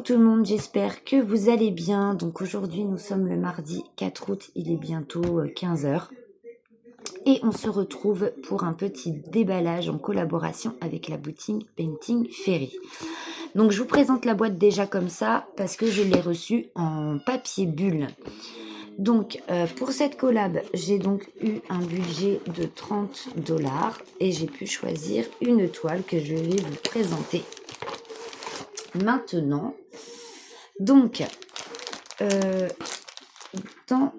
tout le monde, j'espère que vous allez bien. Donc aujourd'hui nous sommes le mardi 4 août, il est bientôt 15 heures. Et on se retrouve pour un petit déballage en collaboration avec la boutique Painting Ferry. Donc je vous présente la boîte déjà comme ça parce que je l'ai reçue en papier bulle. Donc pour cette collab, j'ai donc eu un budget de 30$ et j'ai pu choisir une toile que je vais vous présenter maintenant. Donc dans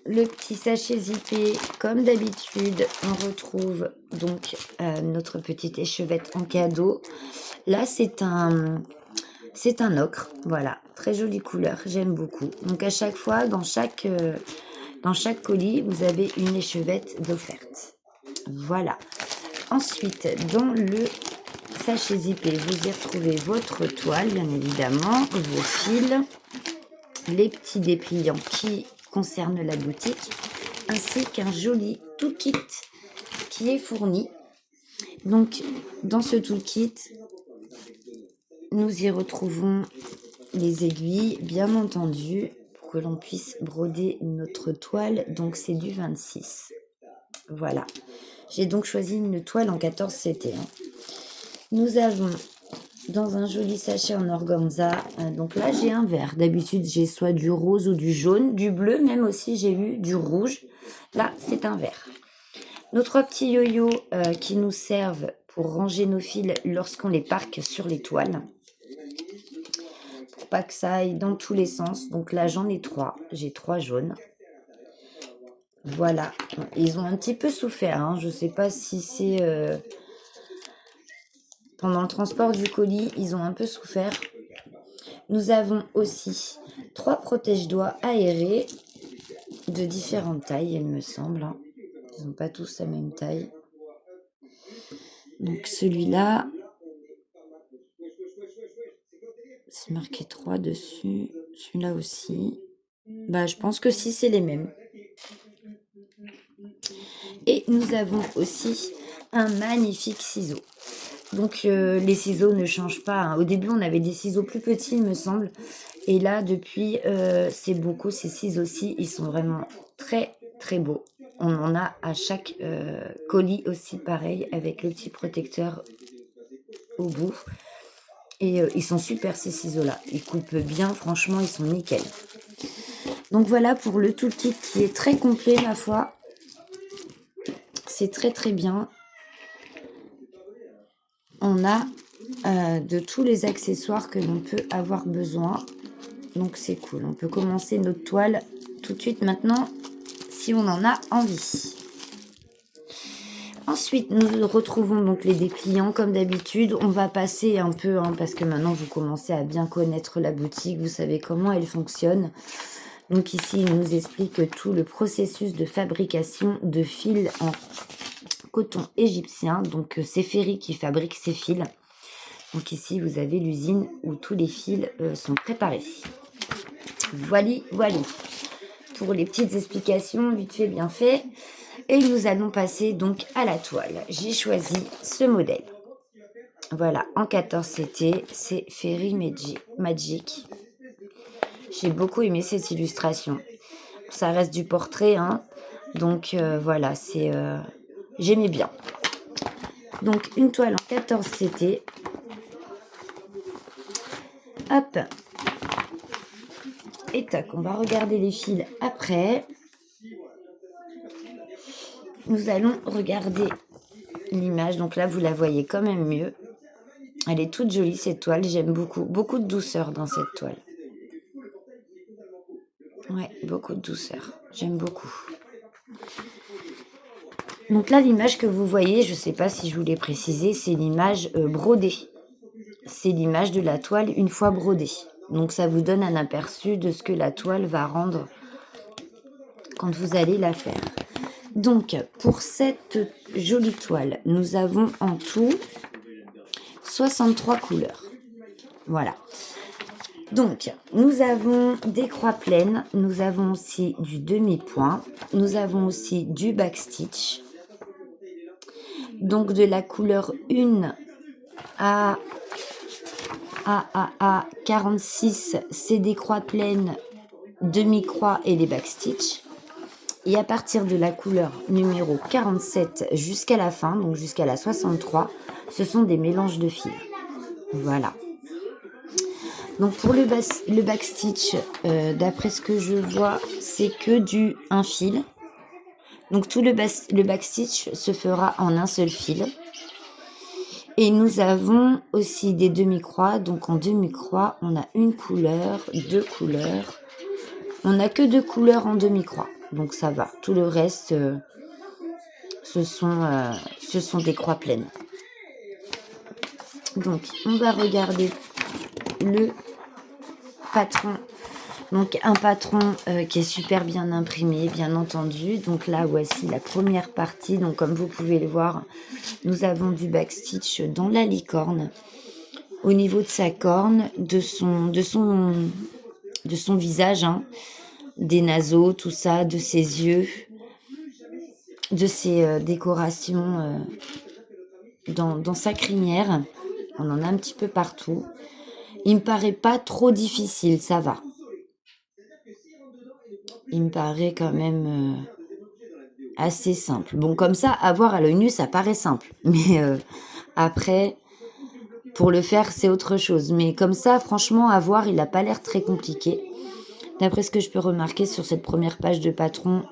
le petit sachet zippé, comme d'habitude, on retrouve donc notre petite échevette en cadeau. Là, c'est un ocre, voilà, très jolie couleur, j'aime beaucoup. Donc à chaque fois, dans chaque colis, vous avez une échevette d'offerte. Voilà. Ensuite, dans le sachet zippé, vous y retrouvez votre toile, bien évidemment, vos fils, les petits dépliants qui concernent la boutique, ainsi qu'un joli toolkit qui est fourni. Donc, dans ce toolkit, nous y retrouvons les aiguilles, bien entendu, pour que l'on puisse broder notre toile. Donc, c'est du 26. Voilà. J'ai donc choisi une toile en 14 CT. Nous avons dans un joli sachet en organza, donc là j'ai un vert. D'habitude j'ai soit du rose ou du jaune, du bleu, même aussi j'ai eu du rouge. Là c'est un vert. Nos 3 petits yo-yo qui nous servent pour ranger nos fils lorsqu'on les parque sur les toiles. Pour pas que ça aille dans tous les sens. Donc là j'en ai 3. J'ai 3 jaunes. Voilà. Ils ont un petit peu souffert. Je sais pas si c'est... Pendant le transport du colis, ils ont un peu souffert. Nous avons aussi 3 protège-doigts aérés de différentes tailles, il me semble. Ils n'ont pas tous la même taille. Donc celui-là, c'est marqué 3 dessus. Celui-là aussi. Je pense que si, c'est les mêmes. Et nous avons aussi un magnifique ciseau. Donc les ciseaux ne changent pas. Au début, on avait des ciseaux plus petits, il me semble. Et là, depuis, c'est beaucoup. Ces ciseaux-ci, ils sont vraiment très, très beaux. On en a à chaque colis aussi, pareil, avec le petit protecteur au bout. Et ils sont super, ces ciseaux-là. Ils coupent bien, franchement, ils sont nickel. Donc voilà pour le toolkit qui est très complet, ma foi. C'est très, très bien. On a de tous les accessoires que l'on peut avoir besoin. Donc c'est cool. On peut commencer notre toile tout de suite maintenant si on en a envie. Ensuite, nous retrouvons donc les dépliants comme d'habitude. On va passer un peu parce que maintenant vous commencez à bien connaître la boutique. Vous savez comment elle fonctionne. Donc ici, il nous explique tout le processus de fabrication de fils en coton égyptien. Donc c'est Ferry qui fabrique ces fils. Donc ici, vous avez l'usine où tous les fils sont préparés. Voilà. Pour les petites explications, vite fait, bien fait. Et nous allons passer donc à la toile. J'ai choisi ce modèle. Voilà, en 14 CT, c'est Ferry Magic. J'ai beaucoup aimé cette illustration. Ça reste du portrait, donc voilà, j'aimais bien. Donc une toile en 14 CT. Hop. Et tac, on va regarder les fils après. Nous allons regarder l'image. Donc là, vous la voyez quand même mieux. Elle est toute jolie, cette toile. J'aime beaucoup. Beaucoup de douceur dans cette toile. Ouais, beaucoup de douceur. J'aime beaucoup. Donc là, l'image que vous voyez, je ne sais pas si je vous l'ai précisé, c'est l'image brodée. C'est l'image de la toile une fois brodée. Donc ça vous donne un aperçu de ce que la toile va rendre quand vous allez la faire. Donc pour cette jolie toile, nous avons en tout 63 couleurs. Voilà. Donc nous avons des croix pleines, nous avons aussi du demi-point, nous avons aussi du backstitch. Donc de la couleur 1 à AAA 46, c'est des croix pleines, demi-croix et des backstitch. Et à partir de la couleur numéro 47 jusqu'à la fin, donc jusqu'à la 63, ce sont des mélanges de fils. Voilà. Donc pour le backstitch, d'après ce que je vois, c'est que un fil. Donc tout le backstitch se fera en un seul fil. Et nous avons aussi des demi-croix. Donc en demi-croix, on a une couleur, deux couleurs. On n'a que deux couleurs en demi-croix. Donc ça va. Tout le reste, ce sont des croix pleines. Donc on va regarder le patron. Donc un patron qui est super bien imprimé, bien entendu. Donc là, voici la première partie. Donc comme vous pouvez le voir, nous avons du backstitch dans la licorne. Au niveau de sa corne, de son visage, hein, des naseaux, tout ça, de ses yeux, de ses décorations dans sa crinière. On en a un petit peu partout. Il me paraît pas trop difficile, ça va. Il me paraît quand même assez simple. Bon, comme ça, à voir à l'œil nu, ça paraît simple. Mais après, pour le faire, c'est autre chose. Mais comme ça, franchement, à voir, il n'a pas l'air très compliqué. D'après ce que je peux remarquer sur cette première page de patron,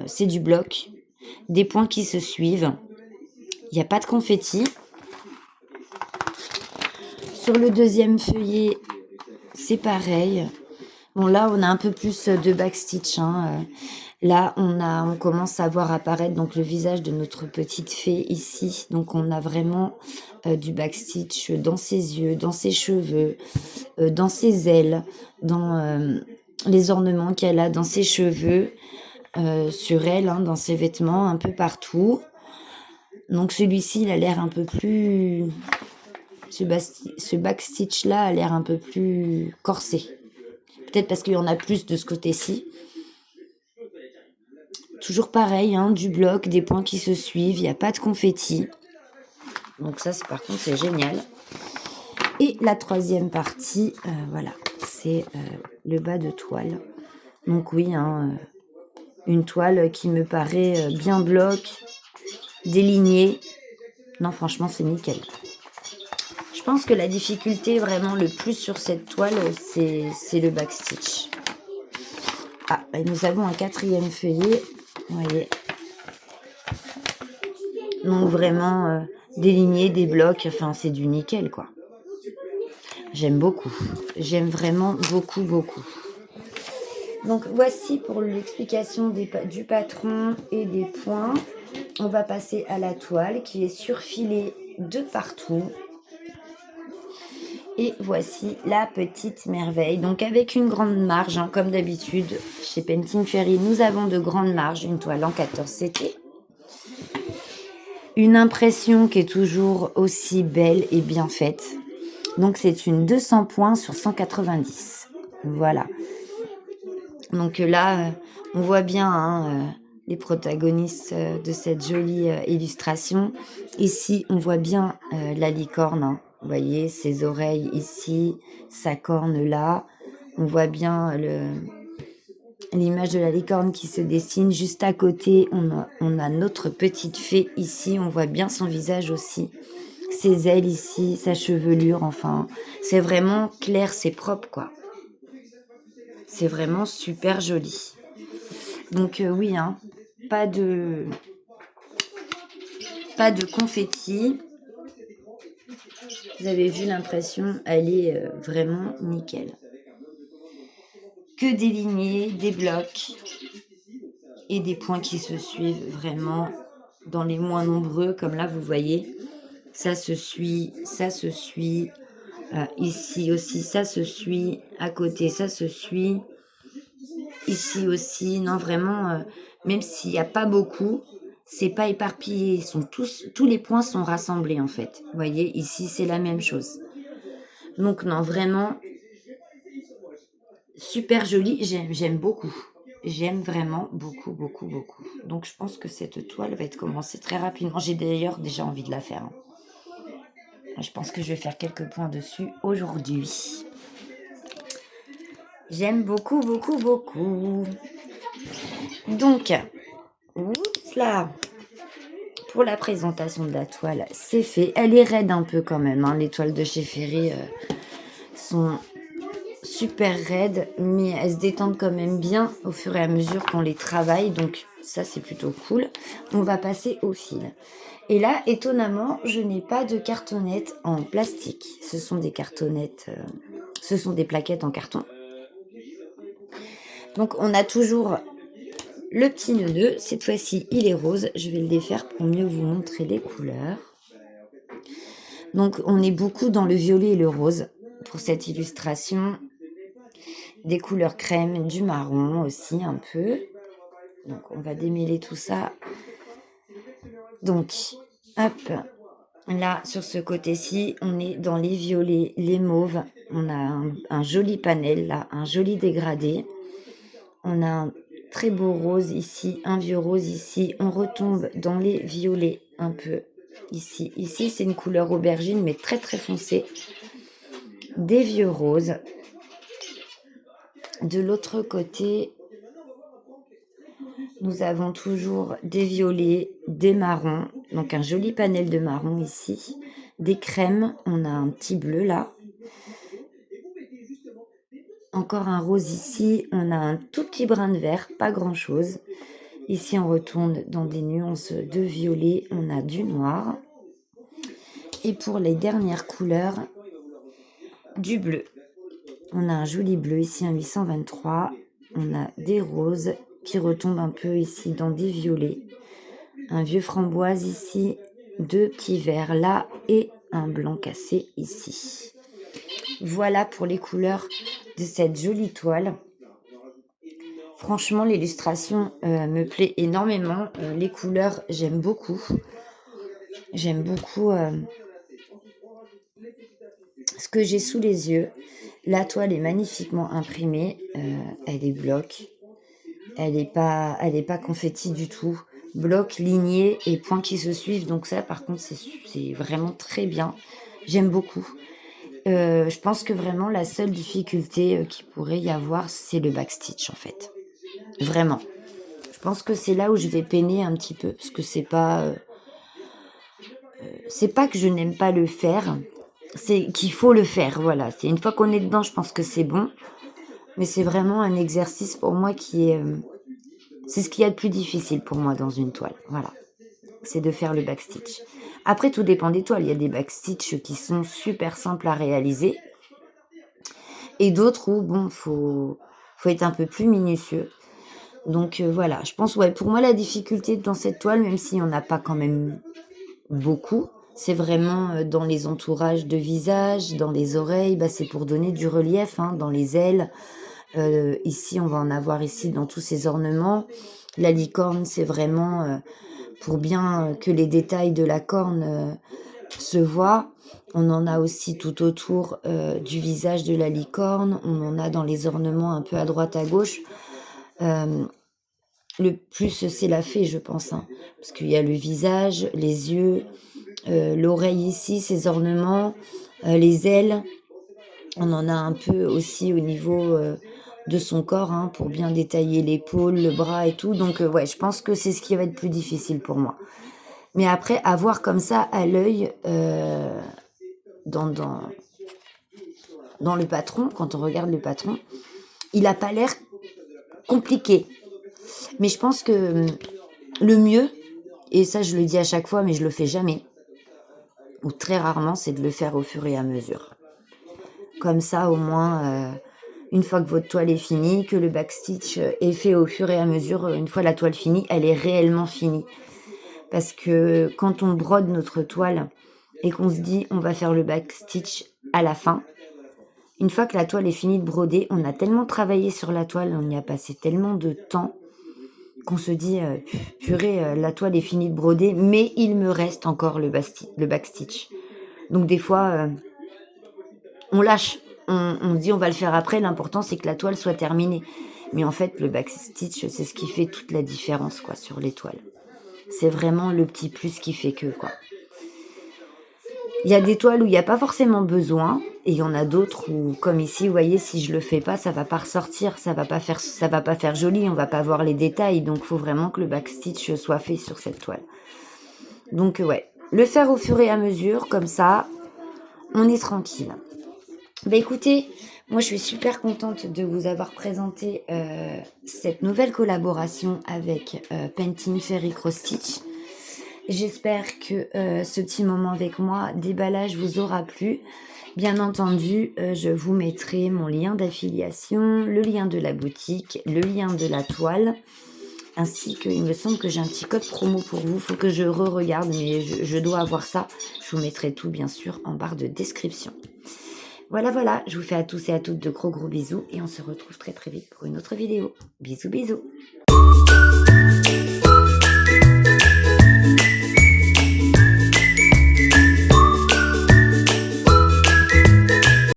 c'est du bloc. Des points qui se suivent. Il n'y a pas de confetti. Sur le deuxième feuillet, c'est pareil. Bon, là, on a un peu plus de backstitch. Hein. Là, on commence à voir apparaître donc le visage de notre petite fée ici. Donc, on a vraiment du backstitch dans ses yeux, dans ses cheveux, dans ses ailes, dans les ornements qu'elle a dans ses cheveux, sur elle, hein, dans ses vêtements, un peu partout. Donc, celui-ci, il a l'air un peu plus... Ce backstitch-là a l'air un peu plus corsé. Peut-être parce qu'il y en a plus de ce côté-ci. Toujours pareil, hein, du bloc, des points qui se suivent, il n'y a pas de confetti. Donc ça, par contre, c'est génial. Et la troisième partie, voilà, c'est le bas de toile. Donc oui, hein, une toile qui me paraît bien bloc, délignée. Non, franchement, c'est nickel. Je pense que la difficulté vraiment le plus sur cette toile, c'est le backstitch. Ah, et nous avons un quatrième feuillet, vous voyez. Donc vraiment déligné, des blocs, enfin c'est du nickel quoi. J'aime beaucoup, j'aime vraiment beaucoup, beaucoup. Donc voici pour l'explication du patron et des points. On va passer à la toile qui est surfilée de partout. Et voici la petite merveille. Donc avec une grande marge, hein, comme d'habitude, chez Painting Fairy, nous avons de grandes marges, une toile en 14 CT. Une impression qui est toujours aussi belle et bien faite. Donc c'est une 200 points sur 190. Voilà. Donc là, on voit bien hein, les protagonistes de cette jolie illustration. Ici, on voit bien la licorne. Hein. Vous voyez, ses oreilles ici, sa corne là. On voit bien l'image de la licorne qui se dessine. Juste à côté, on a notre petite fée ici. On voit bien son visage aussi. Ses ailes ici, sa chevelure, enfin. C'est vraiment clair, c'est propre, quoi. C'est vraiment super joli. Donc oui, hein, pas de confetti. Vous avez vu l'impression, elle est vraiment nickel. Que des lignées, des blocs et des points qui se suivent vraiment dans les moins nombreux, comme là vous voyez. Ça se suit, ici aussi ça se suit, à côté ça se suit, ici aussi, non vraiment, même s'il n'y a pas beaucoup, c'est pas éparpillé, tous les points sont rassemblés en fait. Vous voyez, ici c'est la même chose. Donc non, vraiment, super joli, j'aime beaucoup. J'aime vraiment beaucoup, beaucoup, beaucoup. Donc je pense que cette toile va être commencée très rapidement. J'ai d'ailleurs déjà envie de la faire. Hein. Je pense que je vais faire quelques points dessus aujourd'hui. J'aime beaucoup, beaucoup, beaucoup. Donc, oups là, pour la présentation de la toile, c'est fait. Elle est raide un peu quand même, hein. Les toiles de chez Ferré sont super raides, mais elles se détendent quand même bien au fur et à mesure qu'on les travaille, donc ça c'est plutôt cool. On va passer au fil. Et là, étonnamment, je n'ai pas de cartonnettes en plastique. Ce sont des cartonnettes, ce sont des plaquettes en carton. Donc on a toujours le petit nœud. Cette fois-ci, il est rose. Je vais le défaire pour mieux vous montrer les couleurs. Donc on est beaucoup dans le violet et le rose pour cette illustration. Des couleurs crème, du marron aussi un peu. Donc on va démêler tout ça. Donc, hop, là sur ce côté-ci, on est dans les violets, les mauves. On a un joli panel là, un joli dégradé. On a un très beau rose ici, un vieux rose ici. On retombe dans les violets un peu ici. Ici, c'est une couleur aubergine, mais très très foncée. Des vieux roses. De l'autre côté, nous avons toujours des violets, des marrons. Donc un joli panel de marron ici. Des crèmes, on a un petit bleu là. Encore un rose ici, on a un tout petit brin de vert, pas grand chose. Ici on retourne dans des nuances de violet, on a du noir. Et pour les dernières couleurs, du bleu. On a un joli bleu ici, un 823. On a des roses qui retombent un peu ici dans des violets. Un vieux framboise ici, deux petits verts là et un blanc cassé ici. Voilà pour les couleurs de cette jolie toile. Franchement, l'illustration me plaît énormément. Les couleurs, j'aime beaucoup. J'aime beaucoup ce que j'ai sous les yeux. La toile est magnifiquement imprimée. Elle est bloc. Elle n'est pas confetti du tout. Bloc, lignée et points qui se suivent. Donc ça, par contre, c'est vraiment très bien. J'aime beaucoup. Je pense que vraiment la seule difficulté qu'il pourrait y avoir, c'est le backstitch en fait. Vraiment. Je pense que c'est là où je vais peiner un petit peu parce que c'est pas que je n'aime pas le faire, c'est qu'il faut le faire. Voilà. C'est une fois qu'on est dedans, je pense que c'est bon. Mais c'est vraiment un exercice pour moi qui est c'est ce qu'il y a de plus difficile pour moi dans une toile. Voilà. C'est de faire le backstitch. Après, tout dépend des toiles. Il y a des backstitch qui sont super simples à réaliser. Et d'autres où, bon, faut être un peu plus minutieux. Donc voilà, je pense, ouais, pour moi, la difficulté dans cette toile, même s'il n'y en a pas quand même beaucoup, c'est vraiment dans les entourages de visage, dans les oreilles, bah, c'est pour donner du relief, hein, dans les ailes. Ici, on va en avoir ici dans tous ces ornements. La licorne, c'est vraiment pour bien que les détails de la corne se voient. On en a aussi tout autour du visage de la licorne. On en a dans les ornements un peu à droite, à gauche. Le plus, c'est la fée, je pense. Hein, parce qu'il y a le visage, les yeux, l'oreille ici, ces ornements, les ailes. On en a un peu aussi au niveau de son corps, hein, pour bien détailler l'épaule, le bras et tout. Donc, ouais, je pense que c'est ce qui va être plus difficile pour moi. Mais après, avoir comme ça à l'œil dans le patron, quand on regarde le patron, il n'a pas l'air compliqué. Mais je pense que le mieux, et ça je le dis à chaque fois, mais je le fais jamais, ou très rarement, c'est de le faire au fur et à mesure. Comme ça, au moins, une fois que votre toile est finie, que le backstitch est fait au fur et à mesure, une fois la toile finie, elle est réellement finie. Parce que quand on brode notre toile et qu'on se dit on va faire le backstitch à la fin, une fois que la toile est finie de broder, on a tellement travaillé sur la toile, on y a passé tellement de temps qu'on se dit purée, la toile est finie de broder, mais il me reste encore le backstitch. Donc des fois, on lâche, on dit on va le faire après, l'important c'est que la toile soit terminée. Mais en fait, le backstitch, c'est ce qui fait toute la différence sur les toiles. C'est vraiment le petit plus qui fait que, quoi. Il y a des toiles où il n'y a pas forcément besoin, et il y en a d'autres où, comme ici, vous voyez, si je le fais pas, ça va pas ressortir, ça va pas faire joli, on va pas voir les détails, donc il faut vraiment que le backstitch soit fait sur cette toile. Donc ouais, le faire au fur et à mesure, comme ça, on est tranquille. Bah écoutez, moi je suis super contente de vous avoir présenté cette nouvelle collaboration avec Painting Fairy Cross Stitch. J'espère que ce petit moment avec moi, déballage, vous aura plu. Bien entendu, je vous mettrai mon lien d'affiliation, le lien de la boutique, le lien de la toile, ainsi que, il me semble que j'ai un petit code promo pour vous. Il faut que je re-regarde, mais je dois avoir ça. Je vous mettrai tout, bien sûr, en barre de description. Voilà, voilà, je vous fais à tous et à toutes de gros bisous et on se retrouve très très vite pour une autre vidéo. Bisous, bisous.